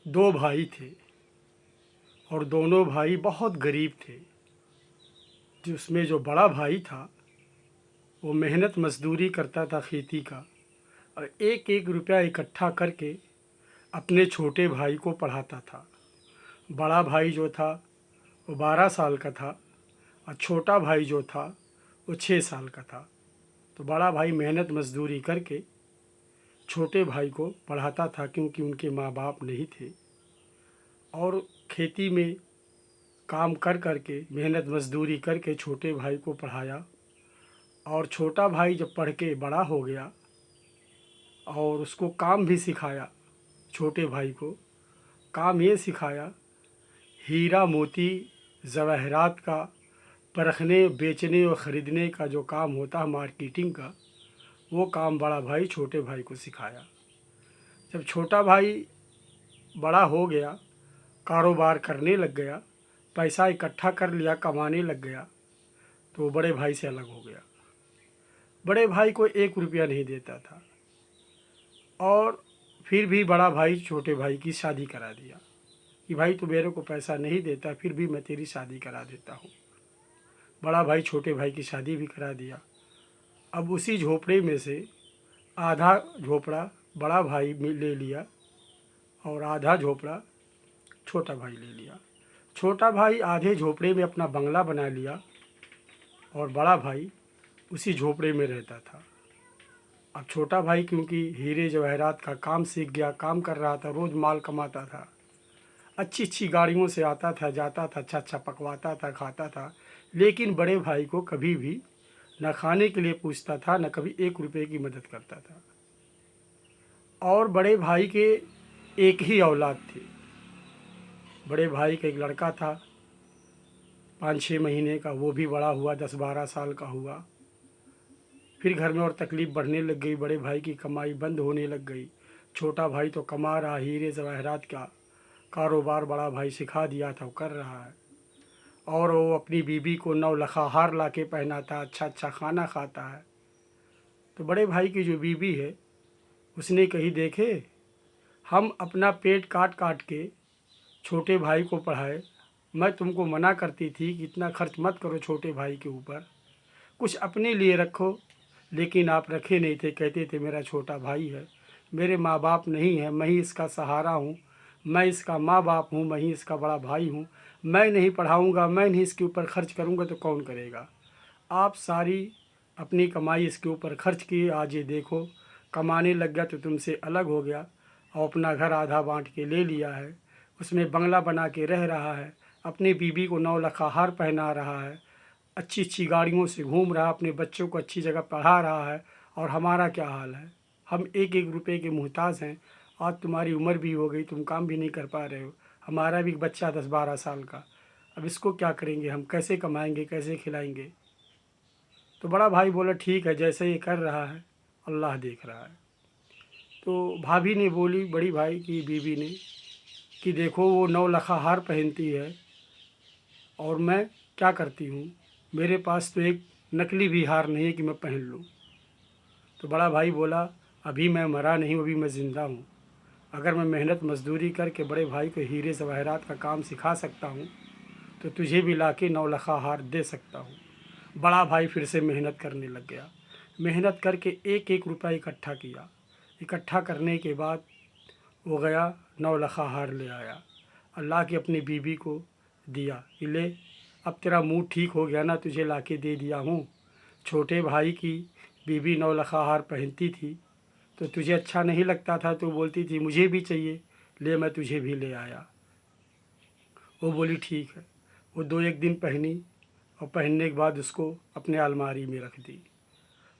दो भाई थे और दोनों भाई बहुत गरीब थे। जिसमें जो बड़ा भाई था वो मेहनत मजदूरी करता था खेती का, और एक एक रुपया इकट्ठा करके अपने छोटे भाई को पढ़ाता था। बड़ा भाई जो था वो 12 साल का था और छोटा भाई जो था वो 6 साल का था। तो बड़ा भाई मेहनत मजदूरी करके छोटे भाई को पढ़ाता था, क्योंकि उनके माँ बाप नहीं थे, और खेती में काम कर करके मेहनत मजदूरी करके छोटे भाई को पढ़ाया। और छोटा भाई जब पढ़ के बड़ा हो गया और उसको काम भी सिखाया, छोटे भाई को काम ये सिखाया, हीरा मोती जवाहरात का परखने बेचने और ख़रीदने का जो काम होता है मार्केटिंग का, वो काम बड़ा भाई छोटे भाई को सिखाया। जब छोटा भाई बड़ा हो गया, कारोबार करने लग गया, पैसा इकट्ठा कर लिया, कमाने लग गया, तो वो बड़े भाई से अलग हो गया। बड़े भाई को 1 रुपया नहीं देता था, और फिर भी बड़ा भाई छोटे भाई की शादी करा दिया कि भाई तू मेरे को पैसा नहीं देता, फिर भी मैं तेरी शादी करा देता हूँ। बड़ा भाई छोटे भाई की शादी भी करा दिया। अब उसी झोपड़े में से आधा झोपड़ा बड़ा भाई ले लिया और आधा झोपड़ा छोटा भाई ले लिया। छोटा भाई आधे झोपड़े में अपना बंगला बना लिया और बड़ा भाई उसी झोपड़े में रहता था। अब छोटा भाई क्योंकि हीरे जवाहरात का काम सीख गया, काम कर रहा था, रोज़ माल कमाता था, अच्छी अच्छी गाड़ियों से आता था जाता था, अच्छा अच्छा पकवाता था, खाता था, लेकिन बड़े भाई को कभी भी न खाने के लिए पूछता था, न कभी 1 रुपये की मदद करता था। और बड़े भाई के एक ही औलाद थी। बड़े भाई का एक लड़का था 5-6 महीने का, वो भी बड़ा हुआ, 10-12 साल का हुआ। फिर घर में और तकलीफ़ बढ़ने लग गई, बड़े भाई की कमाई बंद होने लग गई। छोटा भाई तो कमा रहा, हीरे जवाहरात का कारोबार बड़ा भाई सिखा दिया था, वो कर रहा है, और वो अपनी बीबी को 9 लखा हार ला के पहनाता, अच्छा अच्छा खाना खाता है। तो बड़े भाई की जो बीबी है उसने कही, देखे हम अपना पेट काट काट के छोटे भाई को पढ़ाए, मैं तुमको मना करती थी कि इतना खर्च मत करो छोटे भाई के ऊपर, कुछ अपने लिए रखो, लेकिन आप रखे नहीं थे। कहते थे मेरा छोटा भाई है, मेरे माँ बाप नहीं है, मैं ही इसका सहारा हूँ, मैं इसका माँ बाप हूँ, मैं ही इसका बड़ा भाई हूँ, मैं नहीं पढ़ाऊँगा, मैं नहीं इसके ऊपर खर्च करूँगा तो कौन करेगा। आप सारी अपनी कमाई इसके ऊपर खर्च किए, आज ये देखो कमाने लग गया तो तुमसे अलग हो गया और अपना घर आधा बांट के ले लिया है, उसमें बंगला बना के रह रहा है, अपनी बीबी को 9 लखा हार पहना रहा है, अच्छी अच्छी गाड़ियों से घूम रहा है, अपने बच्चों को अच्छी जगह पढ़ा रहा है, और हमारा क्या हाल है। हम एक एक रुपये के मुहताज हैं। आज तुम्हारी उम्र भी हो गई, तुम काम भी नहीं कर पा रहे हो, हमारा भी बच्चा 10-12 साल का, अब इसको क्या करेंगे, हम कैसे कमाएंगे, कैसे खिलाएंगे। तो बड़ा भाई बोला ठीक है, जैसे ये कर रहा है अल्लाह देख रहा है। तो भाभी ने बोली, बड़ी भाई की बीवी ने, कि देखो वो 9 लखा हार पहनती है और मैं क्या करती हूँ, मेरे पास तो एक नकली भी हार नहीं है कि मैं पहन लूँ। तो बड़ा भाई बोला, अभी मैं मरा नहीं, अभी मैं ज़िंदा हूँ, अगर मैं मेहनत मजदूरी करके बड़े भाई को हीरे जवाहरात का काम सिखा सकता हूँ तो तुझे भी ला के 9 लखा हार दे सकता हूँ। बड़ा भाई फिर से मेहनत करने लग गया, मेहनत करके एक एक रुपया इकट्ठा किया। इकट्ठा करने के बाद वो गया 9 लखा हार ले आया, अल्लाह की अपनी बीबी को दिया कि ले, अब तेरा मूड ठीक हो गया ना, तुझे ला के दे दिया हूँ। छोटे भाई की बीबी 9 लखा हार पहनती थी तो तुझे अच्छा नहीं लगता था, तो बोलती थी मुझे भी चाहिए, ले मैं तुझे भी ले आया। वो बोली ठीक है। वो 2-1 दिन पहनी और पहनने के बाद उसको अपने अलमारी में रख दी।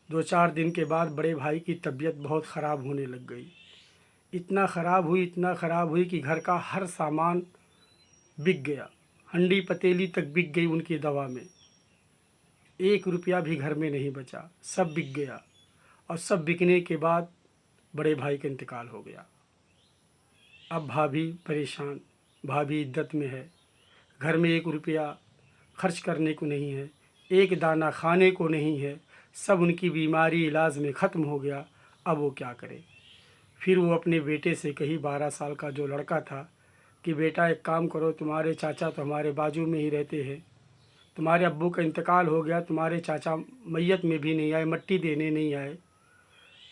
2-4 दिन के बाद बड़े भाई की तबीयत बहुत ख़राब होने लग गई। इतना ख़राब हुई, इतना ख़राब हुई कि घर का हर सामान बिक गया, हंडी पतीली तक बिक गई उनकी दवा में। 1 रुपया भी घर में नहीं बचा, सब बिक गया। और सब बिकने के बाद बड़े भाई का इंतकाल हो गया। अब भाभी परेशान, भाभी इद्दत में है, घर में 1 रुपया खर्च करने को नहीं है, एक दाना खाने को नहीं है, सब उनकी बीमारी इलाज में ख़त्म हो गया। अब वो क्या करे। फिर वो अपने बेटे से कही, 12 साल का जो लड़का था, कि बेटा एक काम करो, तुम्हारे चाचा तो हमारे बाजू में ही रहते हैं, तुम्हारे अब्बू का इंतकाल हो गया, तुम्हारे चाचा मैयत में भी नहीं आए, मट्टी देने नहीं आए,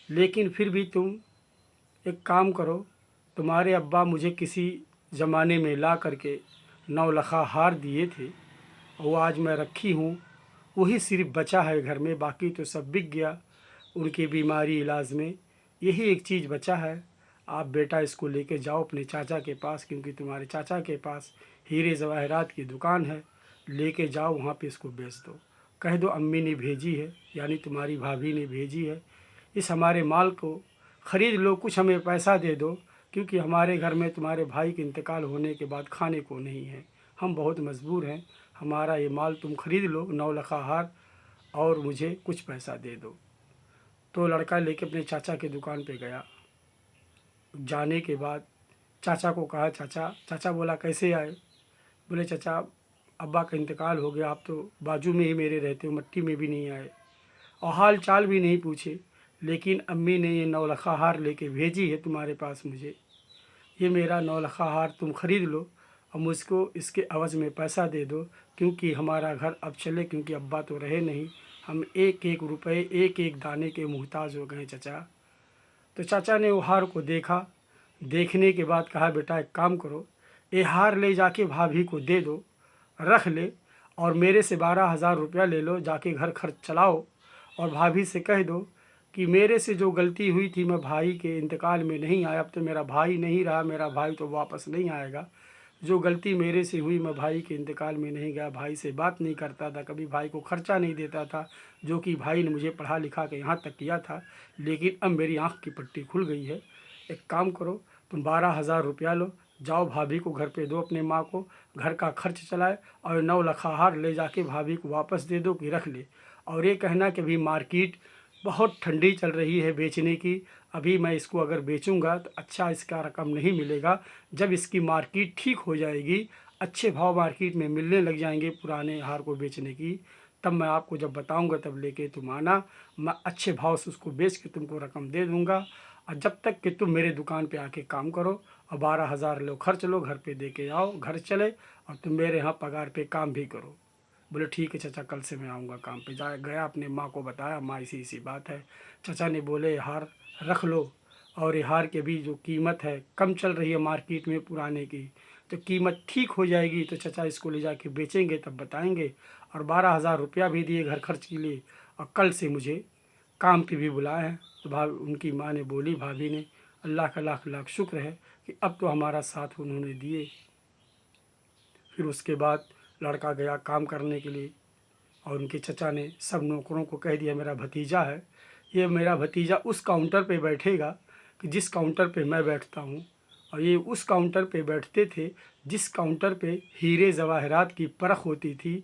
लेकिन फिर भी तुम एक काम करो, तुम्हारे अब्बा मुझे किसी ज़माने में ला करके 9 लखा हार दिए थे, और वो आज मैं रखी हूँ, वही सिर्फ बचा है घर में, बाकी तो सब बिक गया उनकी बीमारी इलाज में। यही एक चीज़ बचा है, आप बेटा इसको लेके जाओ अपने चाचा के पास, क्योंकि तुम्हारे चाचा के पास हीरे जवाहरात की दुकान है, लेके जाओ वहाँ पे इसको बेच दो। कह दो अम्मी ने भेजी है, यानी तुम्हारी भाभी ने भेजी है, इस हमारे माल को ख़रीद लो, कुछ हमें पैसा दे दो, क्योंकि हमारे घर में तुम्हारे भाई के इंतकाल होने के बाद खाने को नहीं है, हम बहुत मजबूर हैं, हमारा ये माल तुम ख़रीद लो 9 लखा हार, और मुझे कुछ पैसा दे दो। तो लड़का लेके अपने चाचा के दुकान पे गया। जाने के बाद चाचा को कहा, चाचा, चाचा बोला कैसे आए? बोले चाचा अब्बा का इंतकाल हो गया, आप तो बाजू में ही मेरे रहते हो, मट्टी में भी नहीं आए और हाल चाल भी नहीं पूछे, लेकिन अम्मी ने ये 9 लखा हार लेके भेजी है तुम्हारे पास मुझे, ये मेरा 9 लखा हार तुम ख़रीद लो और मुझको इसके अवज़ में पैसा दे दो, क्योंकि हमारा घर अब चले, क्योंकि अब्बा तो रहे नहीं, हम एक एक रुपए एक एक दाने के मुहताज हो गए चाचा। तो चाचा ने वो हार को देखा, देखने के बाद कहा, बेटा एक काम करो, ये हार ले जाके भाभी को दे दो, रख ले, और मेरे से 12,000 रुपया ले लो, जाके घर खर्च चलाओ, और भाभी से कह दो कि मेरे से जो गलती हुई थी, मैं भाई के इंतकाल में नहीं आया, अब तो मेरा भाई नहीं रहा, मेरा भाई तो वापस नहीं आएगा, जो गलती मेरे से हुई, मैं भाई के इंतकाल में नहीं गया, भाई से बात नहीं करता था, कभी भाई को खर्चा नहीं देता था, जो कि भाई ने मुझे पढ़ा लिखा के यहाँ तक किया था, लेकिन अब मेरी आँख की पट्टी खुल गई है। एक काम करो, तुम 12,000 रुपया लो, जाओ भाभी को घर पे दो, अपने माँ को, घर का खर्च चलाए, और 9 लखा हार ले जाके भाभी को वापस दे दो कि रख ले, और ये कहना कि अभी मार्केट बहुत ठंडी चल रही है बेचने की, अभी मैं इसको अगर बेचूंगा तो अच्छा इसका रकम नहीं मिलेगा, जब इसकी मार्केट ठीक हो जाएगी, अच्छे भाव मार्केट में मिलने लग जाएंगे पुराने हार को बेचने की, तब मैं आपको जब बताऊंगा तब लेके तुम आना, मैं अच्छे भाव से उसको बेच के तुमको रकम दे दूंगा, और जब तक कि तुम मेरे दुकान पे आके काम करो और 12,000 लो खर्च लो, घर पे दे के आओ, घर चले, और तुम मेरे यहाँ पगार पे काम भी करो। बोले ठीक है चाचा, कल से मैं आऊँगा काम पे। जा गया, अपने माँ को बताया, माँ ऐसी ऐसी बात है। चाचा ने बोले हार रख लो, और ये हार के भी जो कीमत है कम चल रही है मार्केट में पुराने की, तो कीमत ठीक हो जाएगी तो चाचा इसको ले जाके बेचेंगे तब बताएंगे, और 12,000 रुपया भी दिए घर खर्च के लिए, और कल से मुझे काम पे भी बुलाए हैं। तो उनकी माँ ने बोली, भाभी ने, अल्लाह का लाख लाख शुक्र है कि अब तो हमारा साथ उन्होंने दिए। फिर उसके बाद लड़का गया काम करने के लिए, और उनके चचा ने सब नौकरों को कह दिया, मेरा भतीजा है, ये मेरा भतीजा उस काउंटर पे बैठेगा कि जिस काउंटर पे मैं बैठता हूँ, और ये उस काउंटर पे बैठते थे जिस काउंटर पे हीरे जवाहरात की परख होती थी,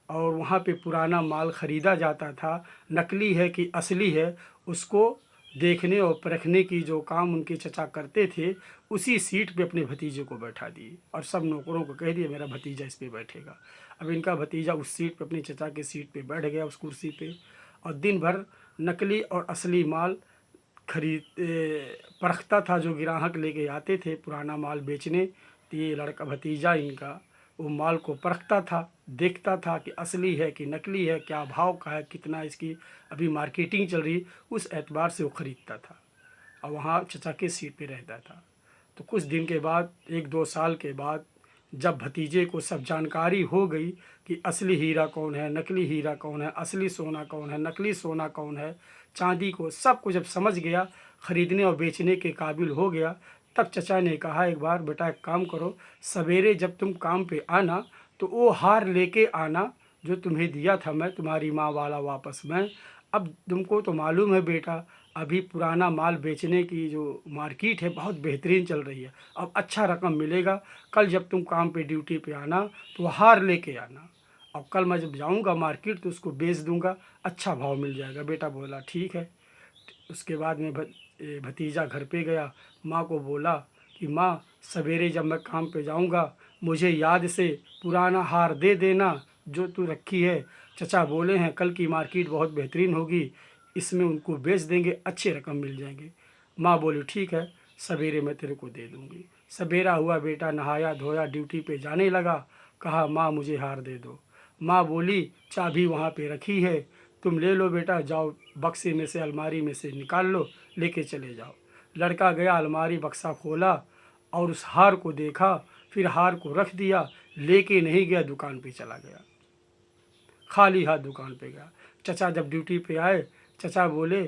और वहाँ पे पुराना माल ख़रीदा जाता था, नकली है कि असली है, उसको देखने और परखने की जो काम उनके चचा करते थे, उसी सीट पे अपने भतीजे को बैठा दिए, और सब नौकरों को कह दिया मेरा भतीजा इस पे बैठेगा। अब इनका भतीजा उस सीट पे, अपने चचा के सीट पे बैठ गया, उस कुर्सी पे, और दिन भर नकली और असली माल खरीद परखता था, जो ग्राहक लेके आते थे पुराना माल बेचने, तो ये लड़का भतीजा इनका वो माल को परखता था, देखता था कि असली है कि नकली है, क्या भाव का है, कितना इसकी अभी मार्केटिंग चल रही, उस एतबार से वो ख़रीदता था, और वहाँ चचा के सीट पे रहता था। तो कुछ दिन के बाद, 1-2 साल के बाद, जब भतीजे को सब जानकारी हो गई कि असली हीरा कौन है, नकली हीरा कौन है, असली सोना कौन है, नकली सोना कौन है, चांदी को सबको जब समझ गया, ख़रीदने और बेचने के काबिल हो गया, तब चचा ने कहा, एक बार बेटा एक काम करो, सवेरे जब तुम काम पे आना तो वो हार लेके आना जो तुम्हें दिया था मैं, तुम्हारी माँ वाला वापस मैं। अब तुमको तो मालूम है बेटा, अभी पुराना माल बेचने की जो मार्केट है बहुत बेहतरीन चल रही है, अब अच्छा रकम मिलेगा, कल जब तुम काम पे ड्यूटी पे आना तो हार लेके आना, और कल मैं जब जाऊंगा मार्केट तो उसको बेच दूंगा, अच्छा भाव मिल जाएगा। बेटा बोला ठीक है। उसके बाद में भतीजा घर पे गया, माँ को बोला कि माँ सवेरे जब मैं काम पे जाऊंगा मुझे याद से पुराना हार दे देना जो तू रखी है, चचा बोले हैं कल की मार्केट बहुत बेहतरीन होगी, इसमें उनको बेच देंगे, अच्छे रकम मिल जाएंगे। माँ बोली ठीक है, सवेरे मैं तेरे को दे दूँगी। सवेरा हुआ, बेटा नहाया धोया ड्यूटी पे जाने लगा। कहा माँ मुझे हार दे दो। माँ बोली चाबी वहाँ पे रखी है, तुम ले लो बेटा, जाओ बक्से में से अलमारी में से निकाल लो, लेके चले जाओ। लड़का गया, अलमारी बक्सा खोला और उस हार को देखा, फिर हार को रख दिया, लेके नहीं गया, दुकान पे चला गया। खाली हाथ दुकान पे गया। चचा जब ड्यूटी पे आए, चचा बोले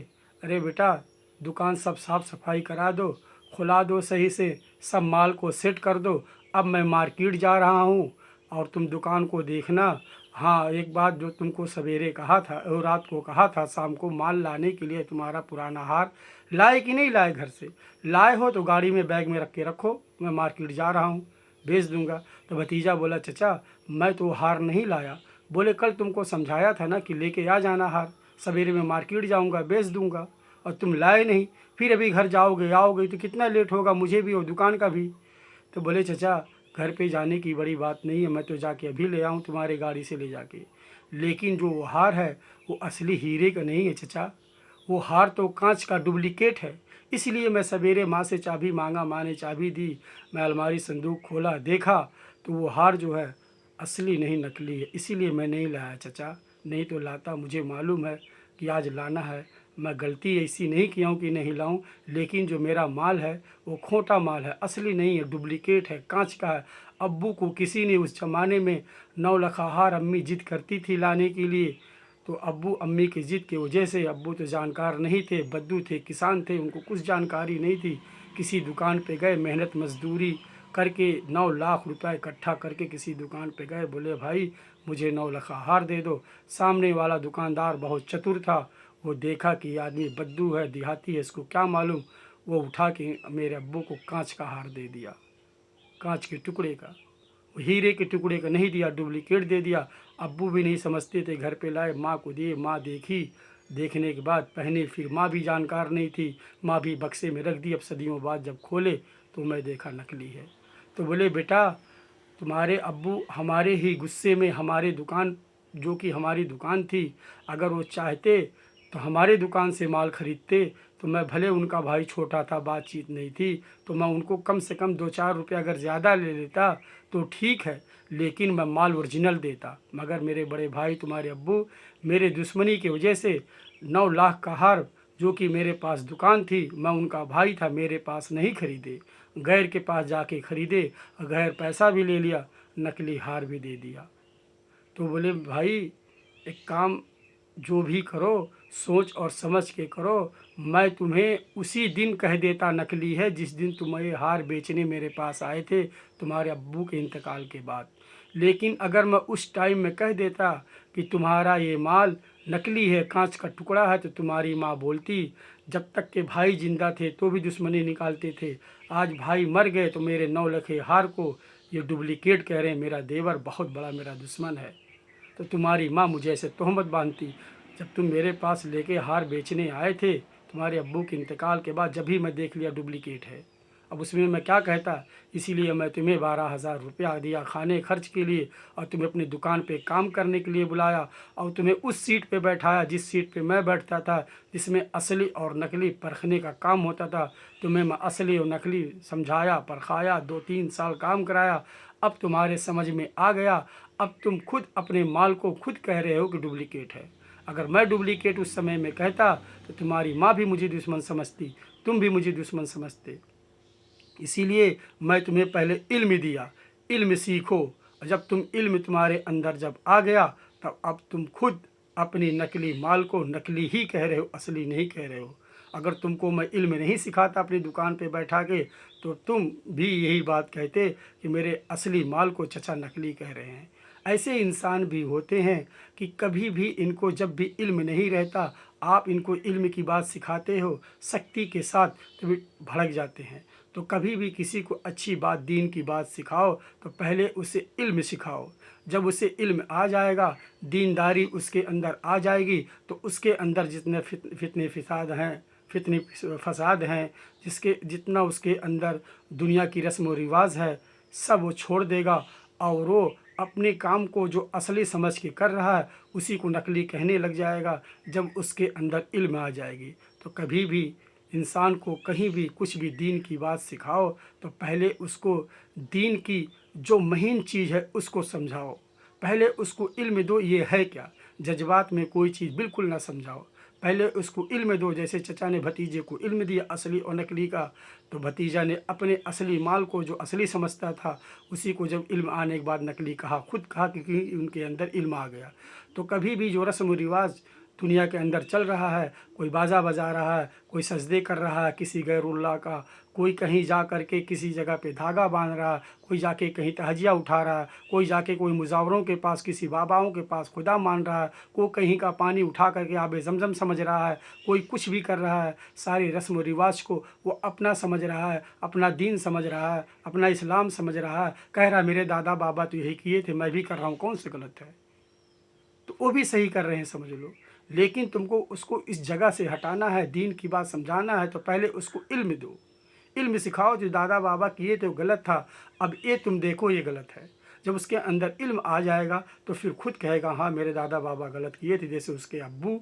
अरे बेटा दुकान सब साफ़ सफाई करा दो, खुला दो सही से, सब माल को सेट कर दो, अब मैं मार्केट जा रहा हूँ और तुम दुकान को देखना। हाँ एक बात जो तुमको सवेरे कहा था और रात को कहा था, शाम को माल लाने के लिए तुम्हारा पुराना हार लाए कि नहीं लाए, घर से लाए हो तो गाड़ी में बैग में रख के रखो, मैं मार्केट जा रहा हूँ, भेज दूँगा। तो भतीजा बोला चचा मैं तो हार नहीं लाया। बोले कल तुमको समझाया था ना कि लेके आ जाना हार, सवेरे में मार्केट जाऊंगा बेच दूंगा, और तुम लाए नहीं, फिर अभी घर जाओगे आओगे तो कितना लेट होगा, मुझे भी और दुकान का भी। तो बोले चचा घर पे जाने की बड़ी बात नहीं है, मैं तो जाके अभी ले आऊँ तुम्हारे गाड़ी से ले जाके, लेकिन जो वो हार है वो असली हीरे का नहीं है चचा, वो हार तो कांच का डुप्लीकेट है। इसलिए मैं सवेरे माँ से चाबी मांगा, माँ ने चाबी दी, मैं अलमारी संदूक खोला, देखा तो वो हार जो है असली नहीं नकली है, इसीलिए मैं नहीं लाया चचा, नहीं तो लाता, मुझे मालूम है कि आज लाना है। मैं गलती ऐसी नहीं किया हूँ कि नहीं लाऊं, लेकिन जो मेरा माल है वो खोटा माल है, असली नहीं है, डुप्लीकेट है, कांच का है। अब्बू को किसी ने उस ज़माने में 9 लखा हार अम्मी जिद करती थी लाने के लिए, तो अब्बू अम्मी की ज़िद की वजह से, अब्बू तो जानकार नहीं थे, बद्दू थे, किसान थे, उनको कुछ जानकारी नहीं थी, किसी दुकान पे गए, मेहनत मजदूरी करके 9 लाख रुपए इकट्ठा करके किसी दुकान पे गए, बोले भाई मुझे 9 लखा हार दे दो। सामने वाला दुकानदार बहुत चतुर था, वो देखा कि आदमी बद्दू है, देहाती है, इसको क्या मालूम, वो उठा के मेरे अब्बू को कांच का हार दे दिया, कांच के टुकड़े का, हीरे के टुकड़े का नहीं दिया, डुप्लीकेट दे दिया। अब्बू भी नहीं समझते थे, घर पे लाए, माँ को दिए, माँ देखी, देखने के बाद पहने, फिर माँ भी जानकार नहीं थी, माँ भी बक्से में रख दी। अब सदियों बाद जब खोले तो मैं देखा नकली है। तो बोले बेटा तुम्हारे अब्बू हमारे ही गुस्से में हमारे दुकान, जो कि हमारी दुकान थी, अगर वो चाहते तो हमारे दुकान से माल खरीदते, तो मैं भले उनका भाई छोटा था, बातचीत नहीं थी, तो मैं उनको कम से कम 2-4 रुपये अगर ज़्यादा ले लेता तो ठीक है, लेकिन मैं माल ओरिजिनल देता। मगर मेरे बड़े भाई तुम्हारे अब्बू मेरे दुश्मनी की वजह से 9 लाख का हार, जो कि मेरे पास दुकान थी, मैं उनका भाई था, मेरे पास नहीं खरीदे, गैर के पास जाके खरीदे, गैर पैसा भी ले लिया, नकली हार भी दे दिया। तो बोले भाई एक काम जो भी करो सोच और समझ के करो, मैं तुम्हें उसी दिन कह देता नकली है जिस दिन तुम्हें हार बेचने मेरे पास आए थे, तुम्हारे अब्बू के इंतकाल के बाद। लेकिन अगर मैं उस टाइम में कह देता कि तुम्हारा ये माल नकली है, कांच का टुकड़ा है, तो तुम्हारी माँ बोलती, जब तक के भाई जिंदा थे तो भी दुश्मनी निकालते थे, आज भाई मर गए तो मेरे 9 लखे हार को ये डुप्लीकेट कह रहे हैं, मेरा देवर बहुत बड़ा मेरा दुश्मन है। तो तुम्हारी माँ मुझे ऐसे तोहमत बांधती। जब तुम मेरे पास लेके हार बेचने आए थे तुम्हारे अब्बू के इंतकाल के बाद, जब भी मैं देख लिया डुप्लीकेट है, अब उसमें मैं क्या कहता, इसीलिए मैं तुम्हें 12,000 रुपया दिया खाने खर्च के लिए, और तुम्हें अपनी दुकान पे काम करने के लिए बुलाया, और तुम्हें उस सीट पे बैठाया जिस सीट पे मैं बैठता था, जिसमें असली और नकली परखने का काम होता था। तुम्हें मैं असली और नकली समझाया, परखाया, 2-3 साल काम कराया, अब तुम्हारे समझ में आ गया। अब तुम खुद अपने माल को खुद कह रहे हो कि डुप्लीकेट है। अगर मैं डुप्लीकेट उस समय में कहता तो तुम्हारी माँ भी मुझे दुश्मन समझती, तुम भी मुझे दुश्मन समझते। इसीलिए मैं तुम्हें पहले इल्म दिया, इल्म सीखो, और जब तुम इल्म तुम्हारे अंदर जब आ गया, तब अब तुम खुद अपनी नकली माल को नकली ही कह रहे हो, असली नहीं कह रहे हो। अगर तुमको मैं इल्म नहीं सिखाता अपनी दुकान पे बैठा के, तो तुम भी यही बात कहते कि मेरे असली माल को चचा नकली कह रहे हैं। ऐसे इंसान भी होते हैं कि कभी भी इनको जब भी इल्म नहीं रहता, आप इनको इल्म की बात सिखाते हो सख्ती के साथ, तो वे भड़क जाते हैं। तो कभी भी किसी को अच्छी बात, दीन की बात सिखाओ तो पहले उसे इल्म सिखाओ। जब उसे इल्म आ जाएगा, दीनदारी उसके अंदर आ जाएगी, तो उसके अंदर जितने फितने फसाद हैं, जिसके जितना उसके अंदर दुनिया की रस्म व रिवाज है, सब वो छोड़ देगा, और वो अपने काम को जो असली समझ के कर रहा है उसी को नकली कहने लग जाएगा। जब उसके अंदर इल्म आ जाएगी, तो कभी भी इंसान को कहीं भी कुछ भी दीन की बात सिखाओ तो पहले उसको दीन की जो महीन चीज़ है उसको समझाओ। पहले उसको इल्म दो ये है क्या। जज्बात में कोई चीज़ बिल्कुल ना समझाओ। पहले उसको इल्म दो। जैसे चचा ने भतीजे को इल्म दिया असली और नकली का, तो भतीजा ने अपने असली माल को जो असली समझता था उसी को जब इल्म आने के बाद नकली कहा, खुद कहा, क्योंकि उनके अंदर इल्म आ गया। तो कभी भी जो रस्म व रिवाज दुनिया के अंदर चल रहा है, कोई बाजा बजा रहा है, कोई सजदे कर रहा है किसी गैरुल्लाह का, कोई कहीं जा कर के किसी जगह पे धागा बांध रहा है, कोई जाके कहीं तहजिया उठा रहा है, कोई जाके कोई मुजावरों के पास किसी बाबाओं के पास खुदा मान रहा है, कोई कहीं का पानी उठा करके आबे ज़मज़म समझ रहा है, कोई कुछ भी कर रहा है। सारे रस्म व रिवाज को वो अपना समझ रहा है, अपना दीन समझ रहा है, अपना इस्लाम समझ रहा है। कह रहा है मेरे दादा बाबा तो यही किए थे, मैं भी कर रहा हूँ, कौन सी गलत है। तो वो भी सही कर रहे हैं समझ लो। लेकिन तुमको उसको इस जगह से हटाना है, दीन की बात समझाना है, तो पहले उसको इल्म दो। इल्म सिखाओ। जो दादा बाबा किए थे वो गलत था, अब ये तुम देखो ये गलत है। जब उसके अंदर इल्म आ जाएगा तो फिर खुद कहेगा हाँ मेरे दादा बाबा गलत किए थे। जैसे उसके अब्बू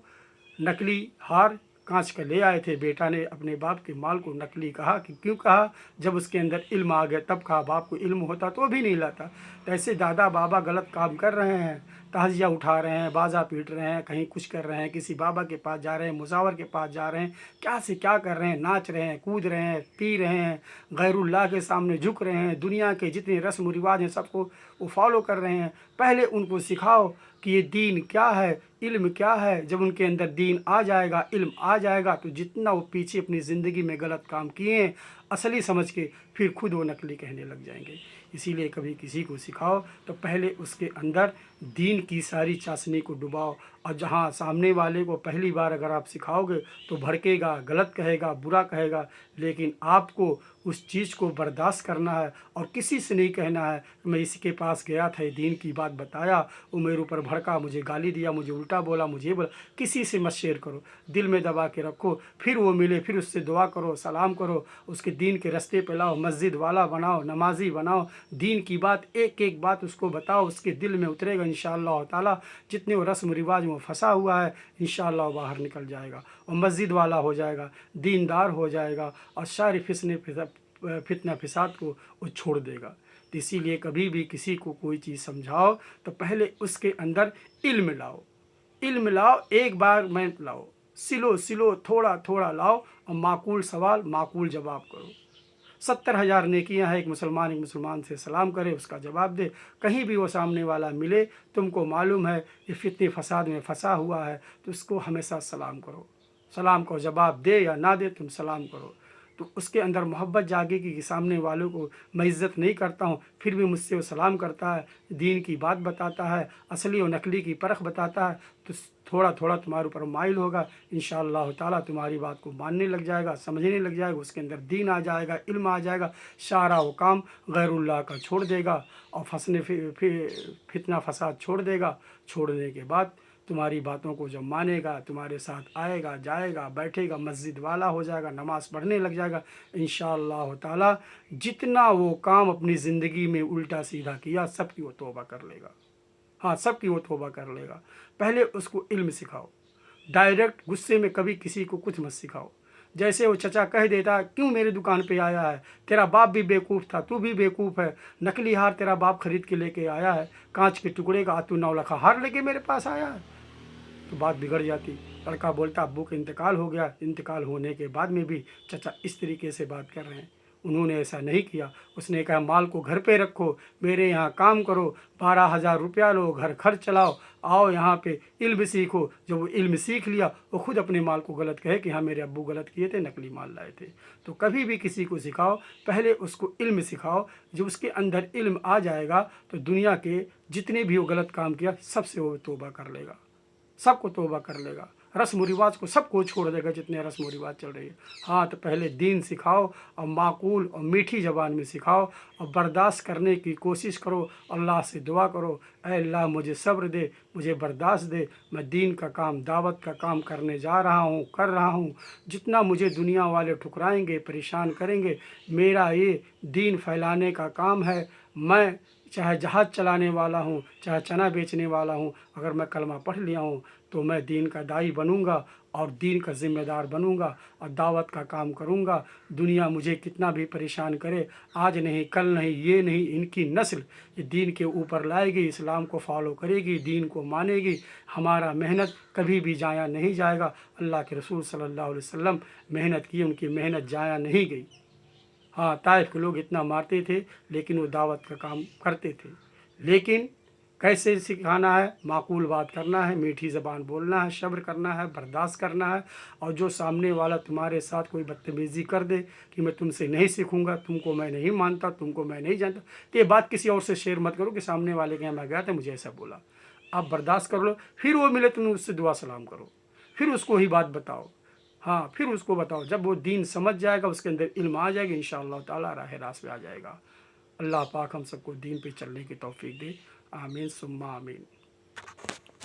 नकली हार कांच का ले आए थे, बेटा ने अपने बाप के माल को नकली कहा। कि क्यों कहा? जब उसके अंदर इल्म आ गया तब कहा। बाप को इल्म होता तो भी नहीं लाता। तो ऐसे दादा बाबा गलत काम कर रहे हैं, ताजिया उठा रहे हैं, बाजा पीट रहे हैं, कहीं कुछ कर रहे हैं, किसी बाबा के पास जा रहे हैं, मुजावर के पास जा रहे हैं, क्या से क्या कर रहे हैं, नाच रहे हैं, कूद रहे हैं, पी रहे हैं, गैरुल्लाह के सामने झुक रहे हैं, दुनिया के जितने रस्म रिवाज हैं सबको वो फॉलो कर रहे हैं। पहले उनको सिखाओ कि ये दीन क्या है, इल्म क्या है। जब उनके अंदर दीन आ जाएगा, इल्म आ जाएगा, तो जितना वो पीछे अपनी ज़िंदगी में गलत काम किए हैं असली समझ के, फिर खुद वो नकली कहने लग जाएंगे। इसीलिए कभी किसी को सिखाओ तो पहले उसके अंदर दीन की सारी चाशनी को डुबाओ। और जहाँ सामने वाले को पहली बार अगर आप सिखाओगे तो भड़केगा, गलत कहेगा, बुरा कहेगा, लेकिन आपको उस चीज़ को बर्दाश्त करना है और किसी से नहीं कहना है मैं इसी के पास गया था, दीन की बात बताया, वो मेरे ऊपर भड़का, मुझे गाली दिया, मुझे उल्टा बोला, मुझे बोला। किसी से मत शेयर करो, दिल में दबा के रखो। फिर वो मिले, फिर उससे दुआ करो, सलाम करो, उसके दीन के रास्ते पे लाओ, मस्जिद वाला बनाओ, नमाजी बनाओ, दीन की बात एक एक बात उसको बताओ, उसके दिल में उतरेगा इंशाअल्लाह ताला। जितने वो रस्म रिवाज में फंसा हुआ है इंशाअल्लाह बाहर निकल जाएगा और मस्जिद वाला हो जाएगा, दीनदार हो जाएगा और सारी फितना फिसाद को वो छोड़ देगा। तो इसीलिए कभी भी किसी को कोई चीज़ समझाओ तो पहले उसके अंदर इल्म लाओ। इल्म लाओ, एक बार में लाओ, सिलो सिलो थोड़ा थोड़ा लाओ और माकूल सवाल माकूल जवाब करो। 70,000 नेकियां हैं। एक मुसलमान से सलाम करे, उसका जवाब दे। कहीं भी वो सामने वाला मिले, तुमको मालूम है ये फितने फसाद में फंसा हुआ है, तो उसको हमेशा सलाम करो। सलाम को जवाब दे या ना दे, तुम सलाम करो। तो उसके अंदर मोहब्बत जागेगी कि सामने वालों को मैं इज़्ज़त नहीं करता हूँ, फिर भी मुझसे वो सलाम करता है, दीन की बात बताता है, असली और नकली की परख बताता है। तो थोड़ा थोड़ा तुम्हारे ऊपर माइल होगा, इंशाअल्लाह ताला तुम्हारी बात को मानने लग जाएगा, समझने लग जाएगा, उसके अंदर दीन आ जाएगा, इल्म आ जाएगा, सारा वो काम गैरुल्लाह का छोड़ देगा और फितना फसाद छोड़ देगा। छोड़ने के बाद तुम्हारी बातों को जब मानेगा, तुम्हारे साथ आएगा, जाएगा, बैठेगा, मस्जिद वाला हो जाएगा, नमाज़ पढ़ने लग जाएगा इंशाअल्लाह ताला। जितना वो काम अपनी ज़िंदगी में उल्टा सीधा किया सबकी वो तौबा कर लेगा। हाँ, सबकी वो तौबा कर लेगा। पहले उसको इल्म सिखाओ। डायरेक्ट गुस्से में कभी किसी को कुछ मत सिखाओ। जैसे वो चचा कह देता क्यों मेरी दुकान पे आया है, तेरा बाप भी बेवकूफ़ था, तू भी बेवकूफ़ है, नकली हार तेरा बाप खरीद के लेके आया है, कांच के टुकड़े का तू 9 लाख हार लेके मेरे पास आया है, तो बात बिगड़ जाती। लड़का बोलता अब्बू का इंतकाल हो गया, इंतकाल होने के बाद में भी चचा इस तरीके से बात कर रहे हैं। उन्होंने ऐसा नहीं किया। उसने कहा माल को घर पे रखो, मेरे यहाँ काम करो, 12,000 रुपया लो, घर खर्च चलाओ, आओ यहाँ पे इल्म सीखो। जब वो इल्म सीख लिया वो खुद अपने माल को गलत कहे कि हाँ मेरे अब्बू गलत किए थे, नकली माल लाए थे। तो कभी भी किसी को सिखाओ पहले उसको इल्म सिखाओ। जब उसके अंदर इल्म आ जाएगा तो दुनिया के जितने भी वो गलत काम किया सबसे वो तौबा कर लेगा, सबको तौबा कर लेगा, रस्म रिवाज को सबको छोड़ देगा जितने रस्म रिवाज चल रही है। हाँ, तो पहले दीन सिखाओ और माकूल और मीठी ज़बान में सिखाओ और बर्दाश्त करने की कोशिश करो। अल्लाह से दुआ करो, ऐ अल्लाह मुझे सब्र दे, मुझे बर्दाश्त दे, मैं दीन का काम, दावत का काम करने जा रहा हूँ, कर रहा हूँ। जितना मुझे दुनिया वाले ठुकराएंगे, परेशान करेंगे, मेरा ये दीन फैलाने का काम है। मैं चाहे जहाज़ चलाने वाला हूँ, चाहे चना बेचने वाला हूँ, अगर मैं कलमा पढ़ लिया हूँ तो मैं दीन का दाई बनूँगा और दीन का ज़िम्मेदार बनूंगा और दावत का काम करूंगा। दुनिया मुझे कितना भी परेशान करे, आज नहीं कल नहीं, ये नहीं, इनकी नस्ल ये दीन के ऊपर लाएगी, इस्लाम को फॉलो करेगी, दीन को मानेगी। हमारा मेहनत कभी भी जाया नहीं जाएगा। अल्लाह के रसूल सल्लल्लाहु अलैहि वसल्लम मेहनत की, उनकी मेहनत जाया नहीं गई। हाँ, ताइफ के लोग इतना मारते थे लेकिन वो दावत का काम करते थे। लेकिन कैसे सिखाना है, माकूल बात करना है, मीठी ज़बान बोलना है, सब्र करना है, बर्दाश्त करना है। और जो सामने वाला तुम्हारे साथ कोई बदतमीज़ी कर दे कि मैं तुमसे नहीं सीखूंगा, तुमको मैं नहीं मानता, तुमको मैं नहीं जानता, तो ये बात किसी और से शेयर मत करो कि सामने वाले के यहाँ मैं गया था मुझे ऐसा बोला। आप बर्दाश्त कर लो, फिर वो मिले तुम उससे दुआ सलाम करो, फिर उसको ही बात बताओ। हाँ, फिर उसको बताओ। जब वो दीन समझ जाएगा, उसके अंदर इल्म आ जाएगा, इंशाअल्लाह ताला राह रास्त पे आ जाएगा। अल्लाह पाक हम सबको दीन पे चलने की तौफीक दे। आमीन सुम्मा आमीन।